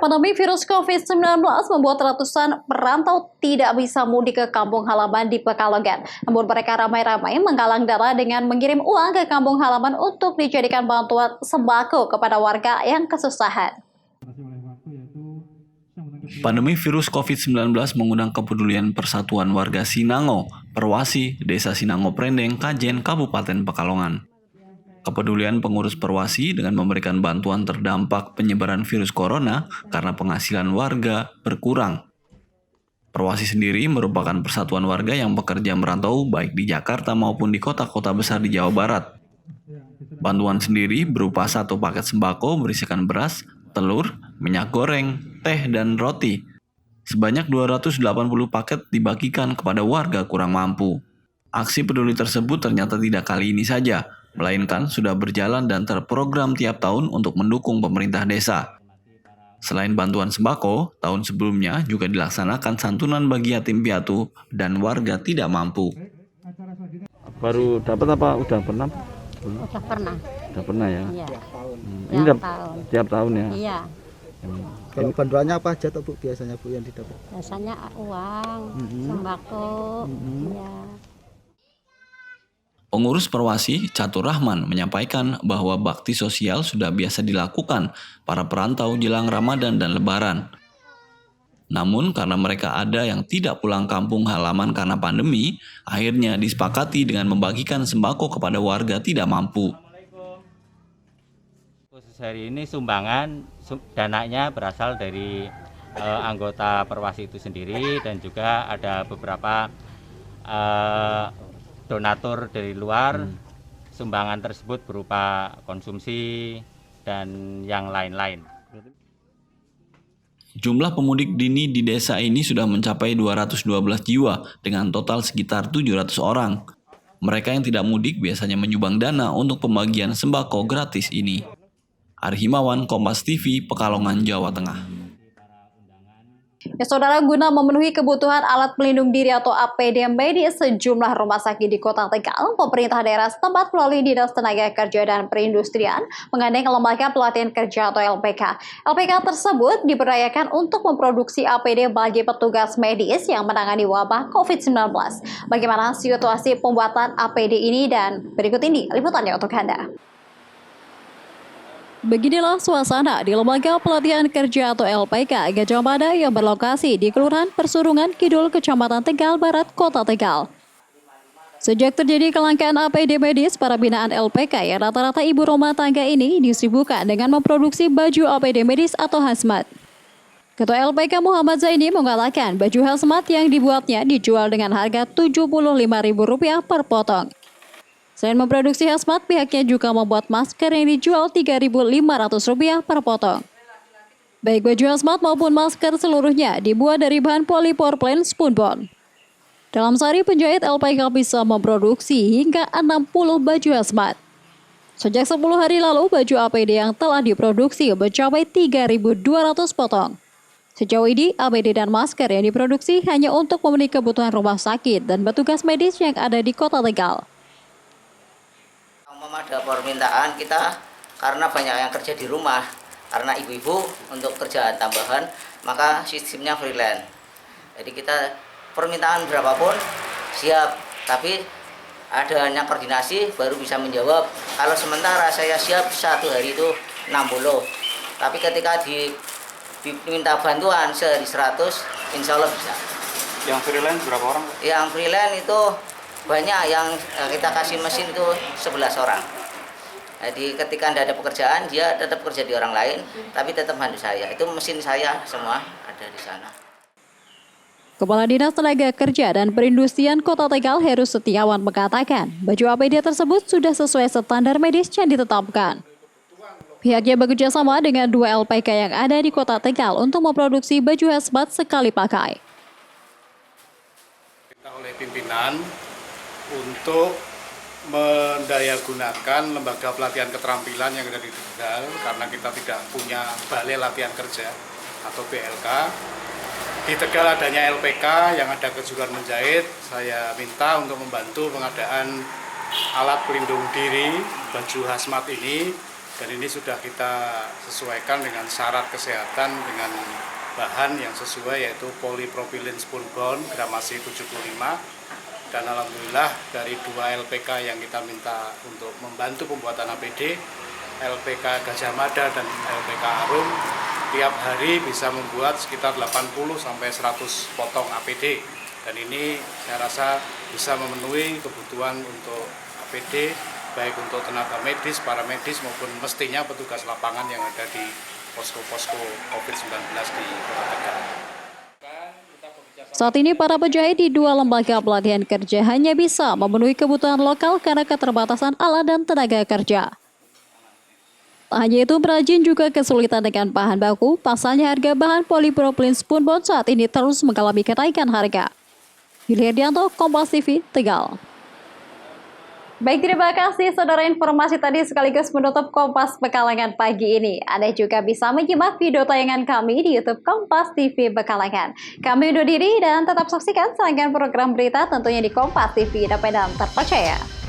Pandemi virus COVID-19 membuat ratusan perantau tidak bisa mudik ke kampung halaman di Pekalongan. Namun mereka ramai-ramai menggalang dana dengan mengirim uang ke kampung halaman untuk dijadikan bantuan sembako kepada warga yang kesusahan. Pandemi virus COVID-19 mengundang kepedulian Persatuan Warga Sinango, Perwasi, Desa Sinango Prendeng, Kajen, Kabupaten Pekalongan. Kepedulian pengurus Perwasi dengan memberikan bantuan terdampak penyebaran virus corona karena penghasilan warga berkurang. Perwasi sendiri merupakan persatuan warga yang bekerja merantau baik di Jakarta maupun di kota-kota besar di Jawa Barat. Bantuan sendiri berupa 1 paket sembako berisikan beras, telur, minyak goreng, teh, dan roti. Sebanyak 280 paket dibagikan kepada warga kurang mampu. Aksi peduli tersebut ternyata tidak kali ini saja, melainkan sudah berjalan dan terprogram tiap tahun untuk mendukung pemerintah desa. Selain bantuan sembako, tahun sebelumnya juga dilaksanakan santunan bagi yatim piatu dan warga tidak mampu. Baru dapat apa? Udah pernah? Udah pernah. Udah pernah ya? Iya. Ini tiap tahun ya? Iya. Kalau bantuannya apa aja tuh Bu biasanya Bu yang didapat? Biasanya uang, sembako. Iya. Pengurus Perwasi, Catur Rahman, menyampaikan bahwa bakti sosial sudah biasa dilakukan para perantau jelang Ramadan dan Lebaran. Namun karena mereka ada yang tidak pulang kampung halaman karena pandemi, akhirnya disepakati dengan membagikan sembako kepada warga tidak mampu. Khusus hari ini sumbangan dananya berasal dari anggota Perwasi itu sendiri dan juga ada beberapa donatur dari luar. Sumbangan tersebut berupa konsumsi dan yang lain-lain. Jumlah pemudik dini di desa ini sudah mencapai 212 jiwa dengan total sekitar 700 orang. Mereka yang tidak mudik biasanya menyumbang dana untuk pembagian sembako gratis ini. Arhimawan, Kompas TV, Pekalongan, Jawa Tengah. Ya, saudara, guna memenuhi kebutuhan alat pelindung diri atau APD medis sejumlah rumah sakit di Kota Tegal, pemerintah daerah setempat melalui Dinas Tenaga Kerja dan Perindustrian menggandeng Lembaga Pelatihan Kerja atau LPK. LPK tersebut diberdayakan untuk memproduksi APD bagi petugas medis yang menangani wabah COVID-19. Bagaimana situasi pembuatan APD ini dan berikut ini liputannya untuk Anda. Beginilah suasana di Lembaga Pelatihan Kerja atau LPK Gajah Mada yang berlokasi di Kelurahan Persurungan Kidul, Kecamatan Tegal Barat, Kota Tegal. Sejak terjadi kelangkaan APD medis, para binaan LPK yang rata-rata ibu rumah tangga ini disibukkan dengan memproduksi baju APD medis atau hazmat. Ketua LPK Muhammad Zaini mengatakan baju hazmat yang dibuatnya dijual dengan harga Rp75.000 per potong. Selain memproduksi hazmat, pihaknya juga membuat masker yang dijual Rp3.500 per potong. Baik baju hazmat maupun masker seluruhnya dibuat dari bahan polypropylene spunbond. Dalam sehari penjahit LPK bisa memproduksi hingga 60 baju hazmat. Sejak 10 hari lalu, baju APD yang telah diproduksi mencapai 3.200 potong. Sejauh ini, APD dan masker yang diproduksi hanya untuk memenuhi kebutuhan rumah sakit dan petugas medis yang ada di Kota Tegal. Ada permintaan kita karena banyak yang kerja di rumah, karena ibu-ibu untuk kerjaan tambahan, maka sistemnya freelance. Jadi kita permintaan berapapun siap, tapi adanya koordinasi baru bisa menjawab. Kalau sementara saya siap 1 hari itu 60, tapi ketika diminta bantuan sehari 100, insya Allah bisa. Yang freelance berapa orang? Yang freelance itu banyak, yang kita kasih mesin itu 11 orang. Jadi ketika tidak ada pekerjaan, dia tetap kerja di orang lain, tapi tetap bantu saya. Itu mesin saya semua ada di sana. Kepala Dinas Tenaga Kerja dan Perindustrian Kota Tegal, Heru Setiawan, mengatakan baju APD tersebut sudah sesuai standar medis yang ditetapkan. Pihaknya bekerjasama dengan 2 LPK yang ada di Kota Tegal untuk memproduksi baju hazmat sekali pakai. Oleh pimpinan untuk mendayagunakan lembaga pelatihan keterampilan yang ada di Tegal, karena kita tidak punya balai latihan kerja atau BLK. Di Tegal adanya LPK yang ada kejuruan menjahit, saya minta untuk membantu pengadaan alat pelindung diri baju hazmat ini Dan ini sudah kita sesuaikan dengan syarat kesehatan dengan bahan yang sesuai, yaitu polypropylene spunbond gramasi 75. Dan alhamdulillah dari 2 LPK yang kita minta untuk membantu pembuatan APD, LPK Gajah Mada dan LPK Arum, tiap hari bisa membuat sekitar 80-100 potong APD. Dan ini saya rasa bisa memenuhi kebutuhan untuk APD, baik untuk tenaga medis, paramedis maupun mestinya petugas lapangan yang ada di posko-posko COVID-19 di Kota Tegal. Saat ini para penjahit di 2 lembaga pelatihan kerja hanya bisa memenuhi kebutuhan lokal karena keterbatasan alat dan tenaga kerja. Tak hanya itu, perajin juga kesulitan dengan bahan baku. Pasalnya harga bahan polypropylene spunbond saat ini terus mengalami kenaikan harga. Yulia Dianto, Kompas TV, Tegal. Baik, terima kasih saudara, informasi tadi sekaligus menutup Kompas Pekalongan pagi ini. Anda juga bisa menyimak video tayangan kami di YouTube Kompas TV Pekalongan. Kami undur diri dan tetap saksikan tayangan program berita tentunya di Kompas TV, independen terpercaya.